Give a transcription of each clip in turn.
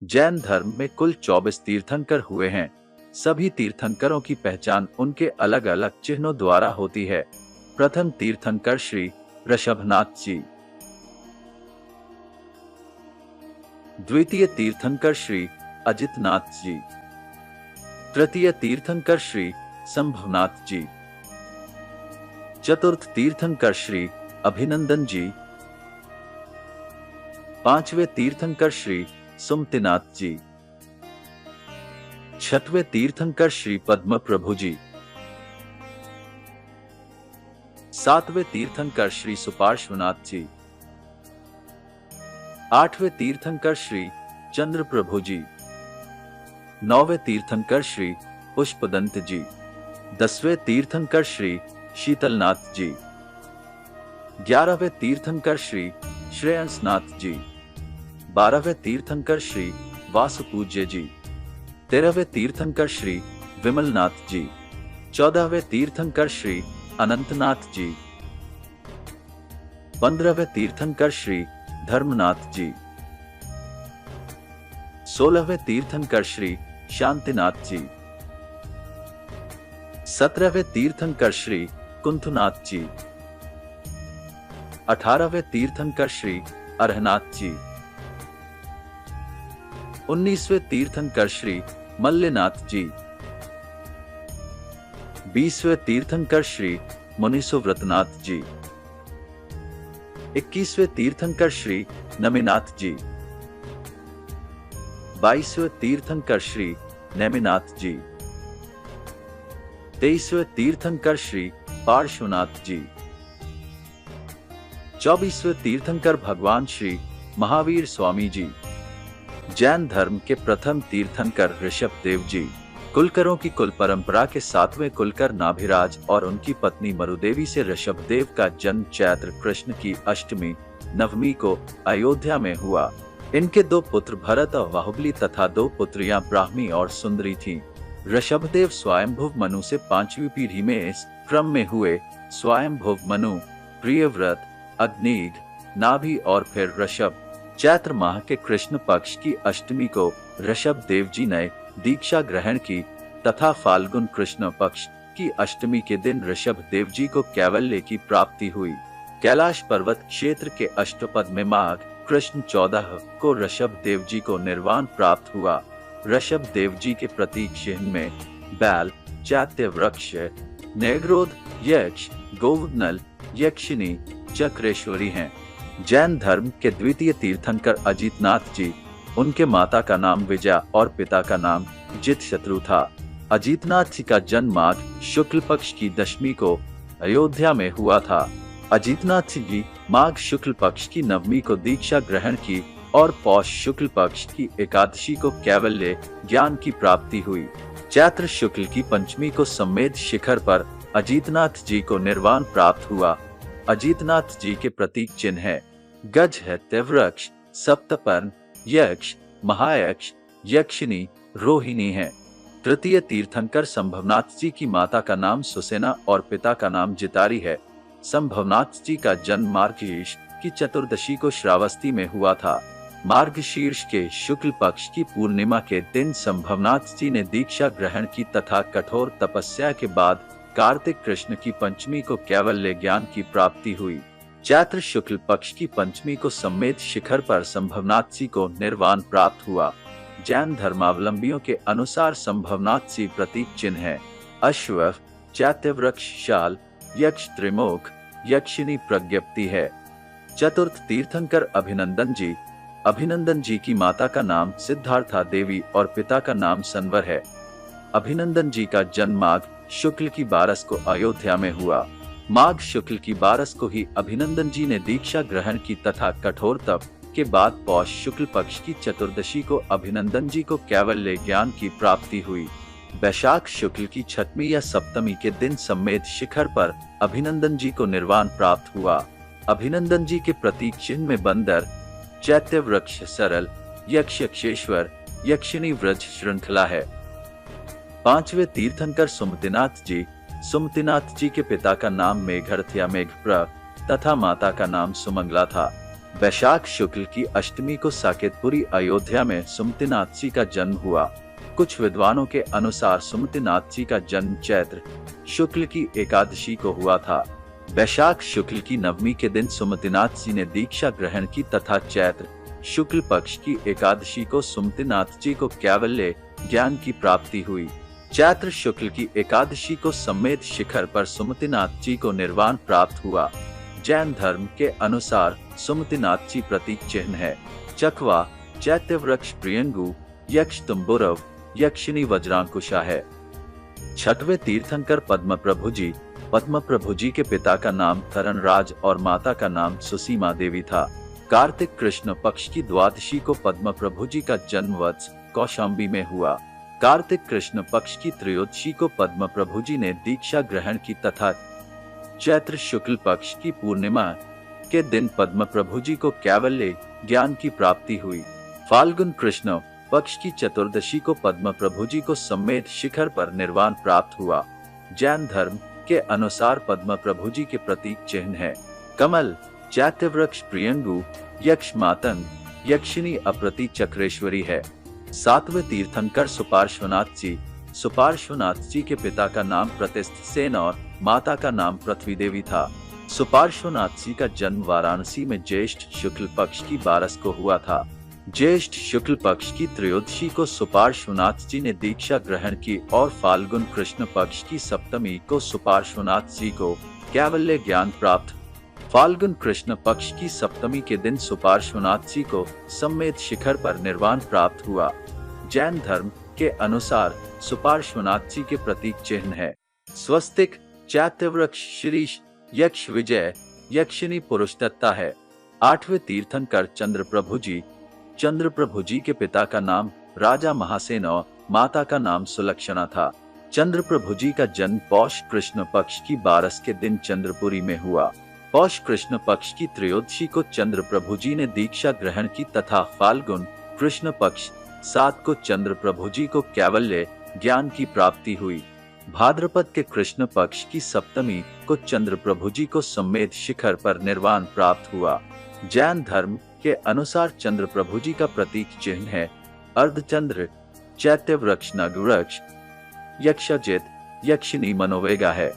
जैन धर्म में कुल 24 तीर्थंकर हुए हैं। सभी तीर्थंकरों की पहचान उनके अलग अलग चिन्हों द्वारा होती है। प्रथम तीर्थंकर श्री ऋषभनाथ जी। द्वितीय तीर्थंकर श्री अजितनाथ जी। तृतीय तीर्थंकर श्री संभवनाथ जी। चतुर्थ तीर्थंकर श्री अभिनंदन जी। पांचवें तीर्थंकर श्री सुमतिनाथ जी। छठवें तीर्थंकर श्री पद्म प्रभु जी। सातवें तीर्थंकर श्री सुपार्श्वनाथ जी। आठवें तीर्थंकर श्री चंद्र प्रभु जी। नौवें तीर्थंकर श्री पुष्पदंत जी। 10वें तीर्थंकर श्री शीतलनाथ जी। 11वें तीर्थंकर श्री श्रेयसनाथ जी। 12वें तीर्थंकर श्री वासुपूज्य जी। 13वें तीर्थंकर श्री विमलनाथ जी। 14वें तीर्थंकर श्री अनंतनाथ जी। 15वें तीर्थंकर श्री धर्मनाथ जी। 16वें तीर्थंकर श्री शांतिनाथ जी। 17वें तीर्थंकर श्री कुंथुनाथ जी। 18वें तीर्थंकर श्री अरहनाथ जी। 19वें तीर्थंकर श्री मल्लनाथ जी। 20वें तीर्थंकर श्री मुनिसुव्रतनाथ जी। 21वें तीर्थंकर श्री नमिनाथ जी। 22वें तीर्थंकर श्री नेमिनाथ जी। 23वें तीर्थंकर श्री पार्श्वनाथ जी। 24वें तीर्थंकर भगवान श्री महावीर स्वामी जी। जैन धर्म के प्रथम तीर्थंकर ऋषभदेव जी। कुलकरों की कुल परंपरा के 7वें कुलकर नाभिराज और उनकी पत्नी मरुदेवी से ऋषभदेव का जन्म चैत्र कृष्ण की अष्टमी नवमी को अयोध्या में हुआ। इनके 2 पुत्र भरत और बाहुबली तथा 2 पुत्रियां ब्राह्मी और सुंदरी थीं। ऋषभदेव स्वयंभुव मनु से 5वीं पीढ़ी में इस क्रम में हुए। स्वयंभुव मनु, प्रियव्रत, अग्निघ, नाभि और फिर ऋषभ। चैत्र माह के कृष्ण पक्ष की अष्टमी को ऋषभदेव जी ने दीक्षा ग्रहण की तथा फाल्गुन कृष्ण पक्ष की अष्टमी के दिन ऋषभदेव जी को कैवल्य की प्राप्ति हुई। कैलाश पर्वत क्षेत्र के अष्टपद में माघ कृष्ण 14 को ऋषभदेव जी को निर्वाण प्राप्त हुआ। ऋषभदेव जी के प्रतीक चिन्ह में बैल, चैत्य वृक्ष, नेग्रोध, यक्ष, गोवनल, यक्षिनी, चक्रेश्वरी हैं। जैन धर्म के द्वितीय तीर्थंकर अजितनाथ जी। उनके माता का नाम विजया और पिता का नाम जितशत्रु था। अजितनाथ जी का जन्म माघ शुक्ल पक्ष की दशमी को अयोध्या में हुआ था। अजितनाथ जी माघ शुक्ल पक्ष की नवमी को दीक्षा ग्रहण की और पौष शुक्ल पक्ष की एकादशी को कैवल्य ज्ञान की प्राप्ति हुई। चैत्र शुक्ल की पंचमी को सम्मेद शिखर पर अजितनाथ जी को निर्वाण प्राप्त हुआ। अजितनाथ जी के प्रतीक चिन्ह है गज है, वृक्ष, सप्तपर्ण, यक्ष, महायक्ष, यक्षिनी, रोहिणी है। तृतीय तीर्थंकर संभवनाथ जी की माता का नाम सुसेना और पिता का नाम जितारी है। संभवनाथ जी का जन्म मार्गशीर्ष की चतुर्दशी को श्रावस्ती में हुआ था। मार्गशीर्ष के शुक्ल पक्ष की पूर्णिमा के दिन संभवनाथ जी ने दीक्षा ग्रहण की तथा कठोर तपस्या के बाद कार्तिक कृष्ण की पंचमी को कैवल्य ज्ञान की प्राप्ति हुई। चैत्र शुक्ल पक्ष की पंचमी को सम्मेद शिखर पर संभवनाथ जी को निर्वाण प्राप्त हुआ। जैन धर्मावलंबियों के अनुसार संभवनाथ जी प्रतीक चिन्ह है अश्व, चैत्य वृक्ष, शाल, यक्ष त्रिमुख, यक्षिनी प्रज्ञप्ति है। चतुर्थ तीर्थंकर अभिनंदन जी। अभिनंदन जी की माता का नाम सिद्धार्था देवी और पिता का नाम संवर है। अभिनंदन जी का जन्म माघ शुक्ल की 12 को अयोध्या में हुआ। माघ शुक्ल की 12 को ही अभिनंदन जी ने दीक्षा ग्रहण की तथा कठोर तप के बाद पौष शुक्ल पक्ष की चतुर्दशी को अभिनंदन जी को कैवल्य ज्ञान की प्राप्ति हुई। वैशाख शुक्ल की 6वीं या 7वीं के दिन सम्मेद शिखर पर अभिनंदन जी को निर्वाण प्राप्त हुआ। अभिनंदन जी के प्रतीक चिन्ह में बंदर, चैत्य वृक्ष, सरल, यक्ष, यक्षेश्वर, यक्षिणी व्रज श्रृंखला है। 5वें तीर्थंकर सुमतिनाथ जी। सुमतिनाथ जी के पिता का नाम मेघरथ या मेघप्र तथा माता का नाम सुमंगला था। वैशाख शुक्ल की अष्टमी को साकेतपुरी अयोध्या में सुमतिनाथ जी का जन्म हुआ। कुछ विद्वानों के अनुसार सुमतिनाथ जी का जन्म चैत्र शुक्ल की एकादशी को हुआ था। वैशाख शुक्ल की नवमी के दिन सुमतिनाथ जी ने दीक्षा ग्रहण की तथा चैत्र शुक्ल पक्ष की एकादशी को सुमतिनाथ जी को कैवल्य ज्ञान की प्राप्ति हुई। चैत्र शुक्ल की एकादशी को सम्मेद शिखर पर सुमतिनाथ जी को निर्वाण प्राप्त हुआ। जैन धर्म के अनुसार सुमतिनाथ जी प्रतीक चिन्ह है। चकवा, चैत्य वृक्ष प्रियंगु, यक्ष तुम्बुरव, यक्षिणी वज्रांकुशा है। छठवें तीर्थंकर पद्म प्रभु जी। पद्म प्रभु जी के पिता का नाम तरणराज और माता का नाम सुसीमा देवी था। कार्तिक कृष्ण पक्ष की द्वादशी को पद्म प्रभु जी का जन्म वत्स कौशाम्बी में हुआ। कार्तिक कृष्ण पक्ष की त्रयोदशी को पद्म प्रभु जी ने दीक्षा ग्रहण की तथा चैत्र शुक्ल पक्ष की पूर्णिमा के दिन पद्म प्रभु जी को कैवल्य ज्ञान की प्राप्ति हुई। फाल्गुन कृष्ण पक्ष की चतुर्दशी को पद्म प्रभु जी को सम्मेद शिखर पर निर्वाण प्राप्त हुआ। जैन धर्म के अनुसार पद्म प्रभु जी के प्रतीक चिन्ह है कमल, चैत्य वृक्ष प्रियंगु, यक्ष मातंग, यक्षिणी अप्रति चक्रेश्वरी है। सातवें तीर्थंकर सुपार्श्वनाथ जी। सुपार्श्वनाथ जी के पिता का नाम प्रतिष्ठ सेन और माता का नाम पृथ्वी देवी था। सुपार्श्वनाथ जी का जन्म वाराणसी में ज्येष्ठ शुक्ल पक्ष की 12 को हुआ था। ज्येष्ठ शुक्ल पक्ष की त्रयोदशी को सुपार्श्वनाथ जी ने दीक्षा ग्रहण की और फाल्गुन कृष्ण पक्ष की सप्तमी को सुपार्श्वनाथ जी को कैवल्य ज्ञान प्राप्त। फाल्गुन कृष्ण पक्ष की सप्तमी के दिन सुपार्श्वनाथ जी को सम्मेद शिखर पर निर्वाण प्राप्त हुआ। जैन धर्म के अनुसार सुपार्श्वनाथ जी के प्रतीक चिन्ह है स्वस्तिक, चैत्य वृक्ष शीरीष, यक्ष विजय, यक्षिणी पुरुषदत्ता है। आठवें तीर्थंकर चंद्र प्रभु जी। चंद्र प्रभु जी के पिता का नाम राजा महासेन और माता का नाम सुलक्षणा था। चंद्र प्रभु जी का जन्म पौष कृष्ण पक्ष की 12 के दिन चंद्रपुरी में हुआ। पौष कृष्ण पक्ष की त्रयोदशी को चंद्र प्रभु जी ने दीक्षा ग्रहण की तथा फाल्गुन कृष्ण पक्ष 7 को चंद्र प्रभु जी को कैवल्य ज्ञान की प्राप्ति हुई। भाद्रपद के कृष्ण पक्ष की सप्तमी को चंद्र प्रभु जी को सम्मेद शिखर पर निर्वाण प्राप्त हुआ। जैन धर्म के अनुसार चंद्र प्रभु जी का प्रतीक चिन्ह है अर्धचंद्र, चैत्य वृक्ष नगवृक्ष, यक्षजित, यक्षिणी मनोवेगा है।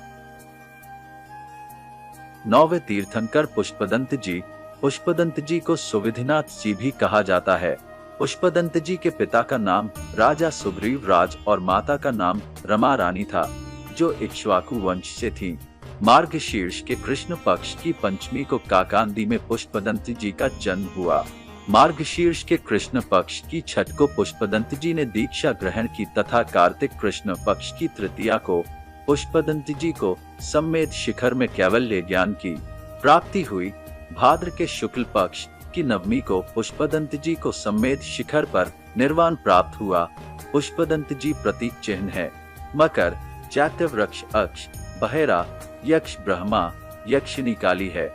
नौवें तीर्थंकर पुष्पदंत जी। पुष्पदंत जी को सुविधिनाथ जी भी कहा जाता है। पुष्पदंत जी के पिता का नाम राजा सुग्रीव राज और माता का नाम रमा रानी था, जो इक्ष्वाकु वंश से थी। मार्गशीर्ष के कृष्ण पक्ष की पंचमी को काकांदी में पुष्पदंत जी का जन्म हुआ। मार्गशीर्ष के कृष्ण पक्ष की छठ को पुष्पदंत जी ने दीक्षा ग्रहण की तथा कार्तिक कृष्ण पक्ष की तृतीया को पुष्पदंत जी को सम्मेद शिखर में कैवल्य ज्ञान की प्राप्ति हुई। भाद्र के शुक्ल पक्ष की नवमी को पुष्पदंत जी को सम्मेद शिखर पर निर्वाण प्राप्त हुआ। पुष्पदंत जी प्रतीक चिन्ह है मकर, चैत्य वृक्ष अक्ष, बहेरा, यक्ष ब्रह्मा, यक्षिणी काली है।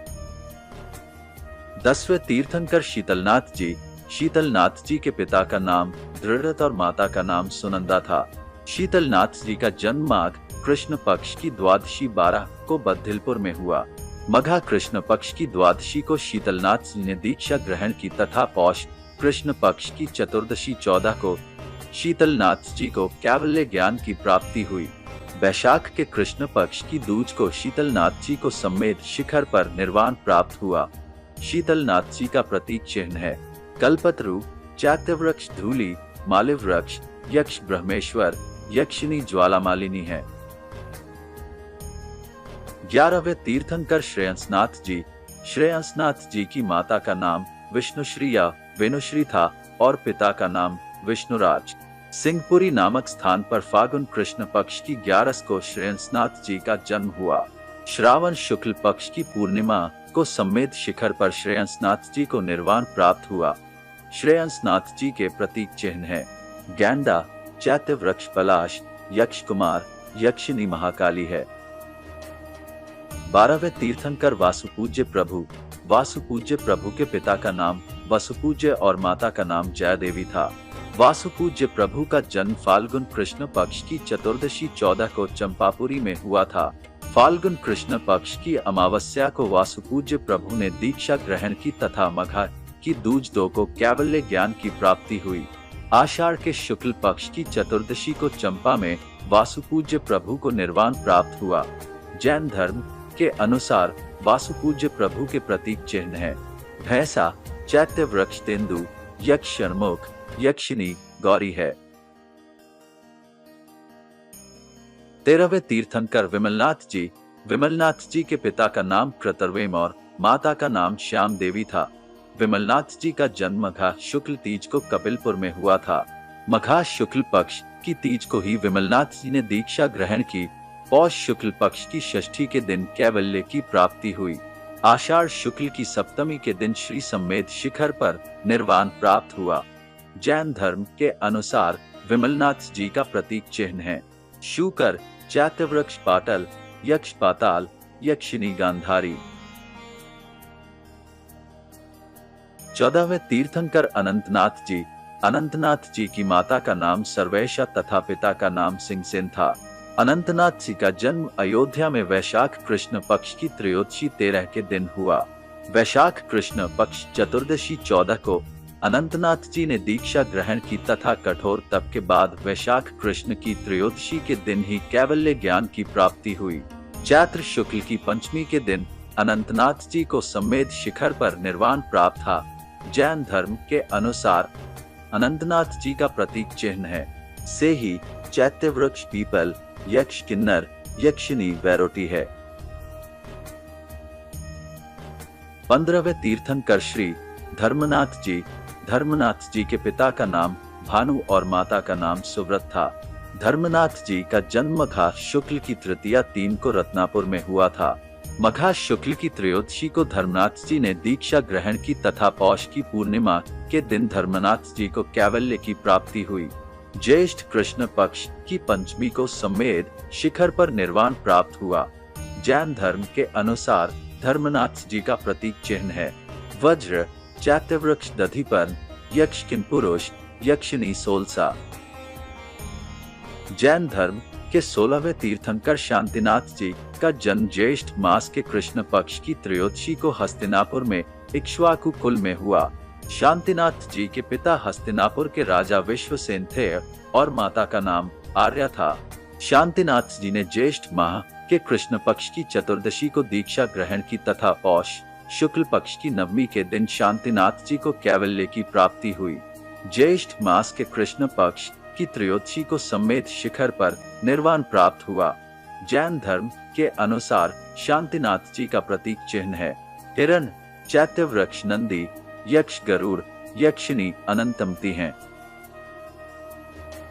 10वें तीर्थंकर शीतलनाथ जी। शीतलनाथ जी के पिता का नाम दृढ़त और माता का नाम सुनंदा था। शीतलनाथ जी का जन्म माघ कृष्ण पक्ष की द्वादशी 12 को बद्धिलपुर में हुआ। मघा कृष्ण पक्ष की द्वादशी को शीतलनाथ जी ने दीक्षा ग्रहण की तथा पौष कृष्ण पक्ष की चतुर्दशी 14 को शीतलनाथ जी को कैवल्य ज्ञान की प्राप्ति हुई। वैशाख के कृष्ण पक्ष की दूज को शीतलनाथ जी को सम्मेद शिखर पर निर्वाण प्राप्त हुआ। शीतलनाथ जी का प्रतीक चिन्ह है कल्पतरु, चैत्य वृक्ष धूली, माल्य वृक्ष, यक्ष ब्रह्मेश्वर, यक्षिणी ज्वालामालिनी है। 11वें तीर्थंकर श्रेयसनाथ जी। श्रेयसनाथ जी की माता का नाम विष्णुश्री या वेणुश्री था और पिता का नाम विष्णुराज। सिंहपुरी नामक स्थान पर फागुन कृष्ण पक्ष की 11 को श्रेयसनाथ जी का जन्म हुआ। श्रावण शुक्ल पक्ष की पूर्णिमा को सम्मेद शिखर पर श्रेयसनाथ जी को निर्वाण प्राप्त हुआ। श्रेयसनाथ जी के प्रतीक चिन्ह है गेंडा, चैत्य वृक्ष पलाश, यक्ष कुमार, यक्षिणी महाकाली है। 12वें तीर्थंकर वासुपूज्य प्रभु। वासुपूज्य प्रभु के पिता का नाम वसुपूज्य और माता का नाम जया देवी था। वासुपूज्य प्रभु का जन्म फाल्गुन कृष्ण पक्ष की चतुर्दशी 14 को चंपापुरी में हुआ था। फाल्गुन कृष्ण पक्ष की अमावस्या को वासुपूज्य प्रभु ने दीक्षा ग्रहण की तथा मघा की दूज 2 को कैवल्य ज्ञान की प्राप्ति हुई। आषाढ़ के शुक्ल पक्ष की चतुर्दशी को चंपा में वासुपूज्य प्रभु को निर्वाण प्राप्त हुआ। जैन धर्म के अनुसार वासुपूज्य प्रभु के प्रतीक चिन्ह है भैंसा, चैत्य वृक्ष, तेंदु, यक्ष, षणमुख, यक्षिनी, गौरी है। 13वें तीर्थंकर विमलनाथ जी। विमलनाथ जी के पिता का नाम कृतवर्म और माता का नाम श्याम देवी था। विमलनाथ जी का जन्म मघा शुक्ल तीज को कपिलपुर में हुआ था। मघा शुक्ल पक्ष की तीज को ही विमलनाथ जी ने दीक्षा ग्रहण की। पौष शुक्ल पक्ष की षष्ठी के दिन कैवल्य की प्राप्ति हुई। आषाढ़ शुक्ल की सप्तमी के दिन श्री सम्मेद शिखर पर निर्वाण प्राप्त हुआ। जैन धर्म के अनुसार विमलनाथ जी का प्रतीक चिन्ह है शूकर, चैत्य वृक्ष, पाटल, यक्ष, पाताल, यक्षिनी, गांधारी। 14वें तीर्थंकर अनंतनाथ जी। अनंतनाथ जी की माता का नाम सर्वेशा तथा पिता का नाम सिंहसेन था। अनंतनाथ जी का जन्म अयोध्या में वैशाख कृष्ण पक्ष की त्रयोदशी 13 के दिन हुआ। वैशाख कृष्ण पक्ष चतुर्दशी 14 को अनंतनाथ जी ने दीक्षा ग्रहण की तथा कठोर तप के बाद वैशाख कृष्ण की त्रयोदशी के दिन ही कैवल्य ज्ञान की प्राप्ति हुई। चैत्र शुक्ल की पंचमी के दिन अनंतनाथ जी को सम्मेद शिखर पर निर्वाण प्राप्त था। जैन धर्म के अनुसार अनंतनाथ जी का प्रतीक चिन्ह है से ही, चैत्य वृक्ष, पीपल, यक्ष, किन्नर, यक्षिनी, वैरोटी है। 15वें तीर्थंकर श्री धर्मनाथ जी। धर्मनाथ जी के पिता का नाम भानु और माता का नाम सुव्रत था। धर्मनाथ जी का जन्म मघा शुक्ल की तृतीया 3 को रत्नापुर में हुआ था। मघा शुक्ल की त्रयोदशी को धर्मनाथ जी ने दीक्षा ग्रहण की तथा पौष की पूर्णिमा के दिन धर्मनाथ जी को कैवल्य की प्राप्ति हुई। ज्येष्ठ कृष्ण पक्ष की पंचमी को सम्मेद शिखर पर निर्वाण प्राप्त हुआ। जैन धर्म के अनुसार धर्मनाथ जी का प्रतीक चिन्ह है वज्र, चैत्य वृक्ष, दधिपर्ण, यक्ष, किंपुरुष, यक्षिनी, सोलसा। जैन धर्म के 16वें तीर्थंकर शांतिनाथ जी का जन्म ज्येष्ठ मास के कृष्ण पक्ष की त्रयोदशी को हस्तिनापुर में इक्ष्वाकु कुल में हुआ। शांतिनाथ जी के पिता हस्तिनापुर के राजा विश्वसेन थे और माता का नाम आर्या था। शांतिनाथ जी ने ज्येष्ठ माह के कृष्ण पक्ष की चतुर्दशी को दीक्षा ग्रहण की तथा पौष शुक्ल पक्ष की नवमी के दिन शांतिनाथ जी को कैवल्य की प्राप्ति हुई। ज्येष्ठ मास के कृष्ण पक्ष की त्रयोदशी को सम्मेद शिखर पर निर्वाण प्राप्त हुआ। जैन धर्म के अनुसार शांतिनाथ जी का प्रतीक चिन्ह है हिरण, चैत्य वृक्ष, नंदी, यक्ष, गरुड़, यक्षिनी, अनंतमती हैं।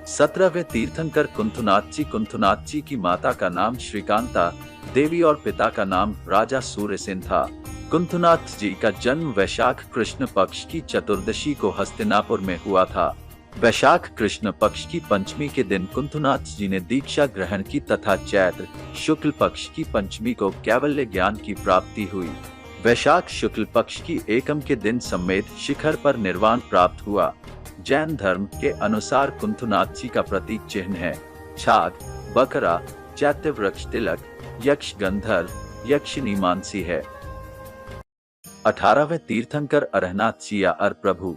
17वें तीर्थंकर कुंथुनाथ जी। कुंथुनाथ जी की माता का नाम श्रीकांता देवी और पिता का नाम राजा सूर्यसेन था। कुंथुनाथ जी का जन्म वैशाख कृष्ण पक्ष की चतुर्दशी को हस्तिनापुर में हुआ था। वैशाख कृष्ण पक्ष की पंचमी के दिन कुंथुनाथ जी ने दीक्षा ग्रहण की तथा चैत्र शुक्ल पक्ष की पंचमी को कैवल्य ज्ञान की प्राप्ति हुई। वैशाख शुक्ल पक्ष की एकम के दिन सम्मेद शिखर पर निर्वाण प्राप्त हुआ। जैन धर्म के अनुसार कुंथुनाथ जी का प्रतीक चिन्ह है छाग, बकरा, चैत्य वृक्ष, तिलक, यक्ष, गंधर्व, यक्षिनी, मानसी है। 18वें तीर्थंकर अरहनाथ जी या अर प्रभु।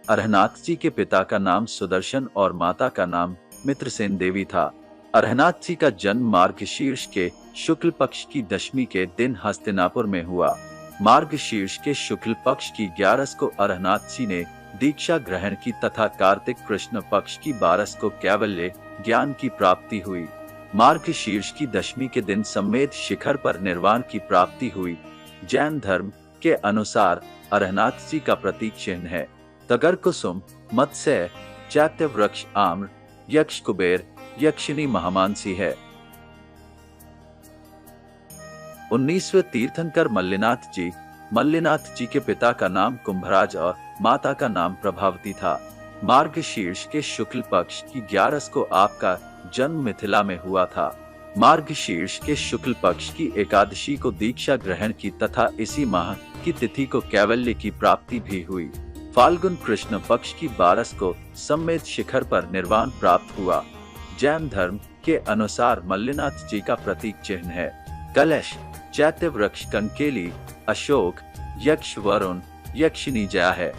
अरहनाथ जी के पिता का नाम सुदर्शन और माता का नाम मित्रसेन देवी था। अरहनाथ जी का जन्म मार्गशीर्ष के शुक्ल पक्ष की दशमी के दिन हस्तिनापुर में हुआ। मार्गशीर्ष के शुक्ल पक्ष की 11 को अरहनाथ जी ने दीक्षा ग्रहण की तथा कार्तिक कृष्ण पक्ष की 12 को कैवल्य ज्ञान की प्राप्ति हुई। मार्गशीर्ष की दशमी के दिन सम्मेद शिखर पर निर्वाण की प्राप्ति हुई। जैन धर्म के अनुसार अरहनाथ जी का प्रतीक चिन्ह है तगर, कुसुम, मत्स्य, चैत्य वृक्ष, आम्र, यक्ष, कुबेर, यक्षिनी, महामानसी है। 19वें तीर्थंकर मल्लिनाथ जी। मल्लिनाथ जी के पिता का नाम कुंभराज और माता का नाम प्रभावती था। मार्गशीर्ष के शुक्ल पक्ष की 11 को आपका जन्म मिथिला में हुआ था। मार्गशीर्ष के शुक्ल पक्ष की एकादशी को दीक्षा ग्रहण की तथा इसी माह की तिथि को कैवल्य की प्राप्ति भी हुई। फाल्गुन कृष्ण पक्ष की 12 को सम्मेद शिखर पर निर्वाण प्राप्त हुआ। जैन धर्म के अनुसार मल्लिनाथ जी का प्रतीक चिन्ह है कलश, चैत्य वृक्ष कंकेली, अशोक, यक्ष वरुण, यक्षिनी जया है।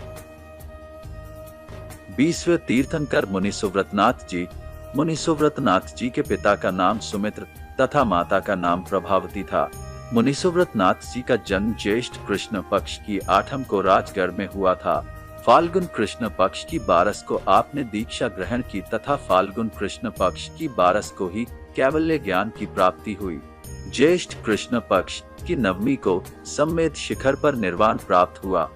20वें तीर्थंकर मुनि सुव्रतनाथ जी। मुनि सुव्रतनाथ जी के पिता का नाम सुमित्र तथा माता का नाम प्रभावती था। मुनि सुव्रतनाथ जी का जन्म ज्येष्ठ कृष्ण पक्ष की 8 को राजगढ़ में हुआ था। फाल्गुन कृष्ण पक्ष की 12 को आपने दीक्षा ग्रहण की तथा फाल्गुन कृष्ण पक्ष की 12 को ही कैवल्य ज्ञान की प्राप्ति हुई। ज्येष्ठ कृष्ण पक्ष की 9वीं को सम्मेद शिखर पर निर्वाण प्राप्त हुआ।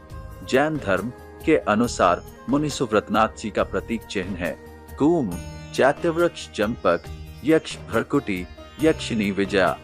जैन धर्म के अनुसार मुनि सुव्रतनाथ जी का प्रतीक चिन्ह है कूम, चैत्यवृक्ष, चंपक, यक्ष भ्रकुटी, यक्षिनी विजया।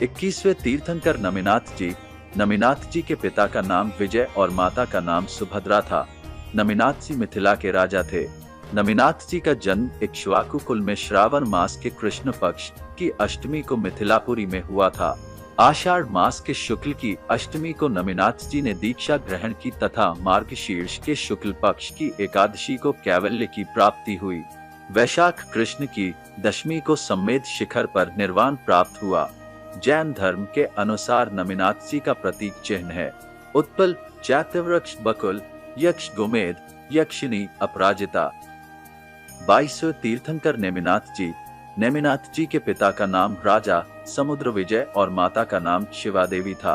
21वें तीर्थंकर नमिनाथ जी। नमिनाथ जी के पिता का नाम विजय और माता का नाम सुभद्रा था। नमिनाथ जी मिथिला के राजा थे। नमिनाथ जी का जन्म इक्ष्वाकु कुल में श्रावण मास के कृष्ण पक्ष की अष्टमी को मिथिलापुरी में हुआ था। आषाढ़ मास के शुक्ल की अष्टमी को नमिनाथ जी ने दीक्षा ग्रहण की तथा मार्गशीर्ष के शुक्ल पक्ष की एकादशी को कैवल्य की प्राप्ति हुई। वैशाख कृष्ण की दशमी को सम्मेद शिखर पर निर्वाण प्राप्त हुआ। जैन धर्म के अनुसार नमिनाथ जी का प्रतीक चिन्ह है उत्पल, चैत्यवृक्ष, बकुल, यक्ष गोमेद, यक्षिनी अपराजिता। 22वें तीर्थंकर नेमिनाथ जी। नेमिनाथ जी के पिता का नाम राजा समुद्र विजय और माता का नाम शिवा देवी था।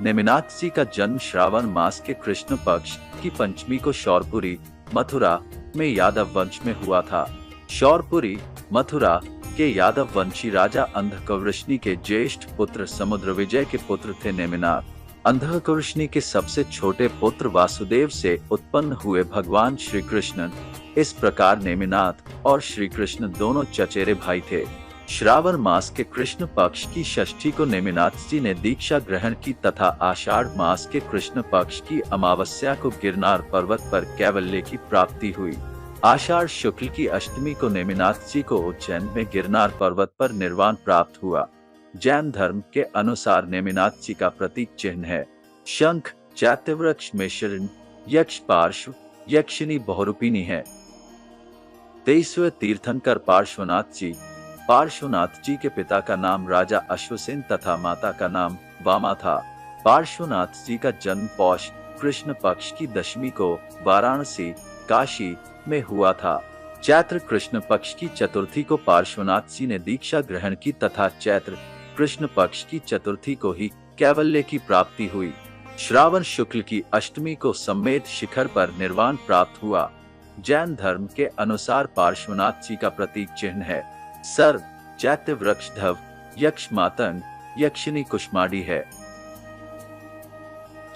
नेमिनाथ जी का जन्म श्रावण मास के कृष्ण पक्ष की पंचमी को शौरपुरी, मथुरा में यादव वंश में हुआ था। शौरपुरी, मथुरा के यादव वंशी राजा अंधकवृष्णि के ज्येष्ठ पुत्र समुद्र विजय के पुत्र थे नेमिनाथ। अंधकवृष्णि के सबसे छोटे पुत्र वासुदेव से उत्पन्न हुए भगवान श्री कृष्ण। इस प्रकार नेमिनाथ और श्री कृष्ण दोनों चचेरे भाई थे। श्रावण मास के कृष्ण पक्ष की षष्ठी को नेमिनाथ जी ने दीक्षा ग्रहण की तथा आषाढ़ मास के कृष्ण पक्ष की अमावस्या को गिरनार पर्वत पर कैवल्य की प्राप्ति हुई। आषाढ़ शुक्ल की अष्टमी को नेमिनाथ जी को उज्जैन में गिरनार पर्वत पर निर्वाण प्राप्त हुआ। जैन धर्म के अनुसार नेमिनाथ जी का प्रतीक चिन्ह है शंख, चैत्यवृक्ष में शरण, यक्ष पार्श्व, यक्षिनी बहुरूपिणी है। 23वें तीर्थंकर पार्श्वनाथ जी। पार्श्वनाथ जी के पिता का नाम राजा अश्वसेन तथा माता का नाम वामा था। पार्श्वनाथ जी का जन्म पौष कृष्ण पक्ष की दशमी को वाराणसी, काशी में हुआ था। चैत्र कृष्ण पक्ष की चतुर्थी को पार्श्वनाथ जी ने दीक्षा ग्रहण की तथा चैत्र कृष्ण पक्ष की चतुर्थी को ही कैवल्य की प्राप्ति हुई। श्रावण शुक्ल की अष्टमी को सम्मेद शिखर पर निर्वाण प्राप्त हुआ। जैन धर्म के अनुसार पार्श्वनाथ जी का प्रतीक चिन्ह है सर्व, चैत्य वृक्ष धव, यक्ष मातंग, यक्षिनी कुष्मांडी है।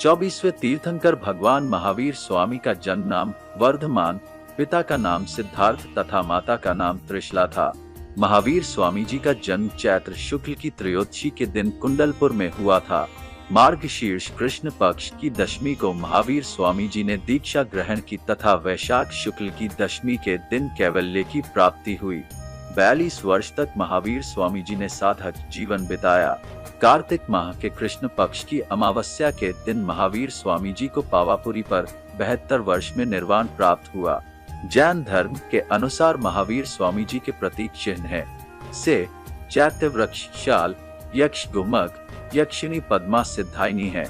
24वें तीर्थंकर भगवान महावीर स्वामी का जन्म नाम वर्धमान, पिता का नाम सिद्धार्थ तथा माता का नाम त्रिशला था। महावीर स्वामी जी का जन्म चैत्र शुक्ल की त्रयोदशी के दिन कुंडलपुर में हुआ था। मार्गशीर्ष कृष्ण पक्ष की दशमी को महावीर स्वामी जी ने दीक्षा ग्रहण की तथा वैशाख शुक्ल की दशमी के दिन कैवल्य की प्राप्ति हुई। 42 वर्ष तक महावीर स्वामी जी ने साधक जीवन बिताया। कार्तिक माह के कृष्ण पक्ष की अमावस्या के दिन महावीर स्वामी जी को पावापुरी पर 72 वर्ष में निर्वाण प्राप्त हुआ। जैन धर्म के अनुसार महावीर स्वामी जी के प्रतीक चिन्ह है से, चैत्य वृक्ष, शाल, यक्ष गोमक, यक्षिनी पद्मा सिद्धायनी है।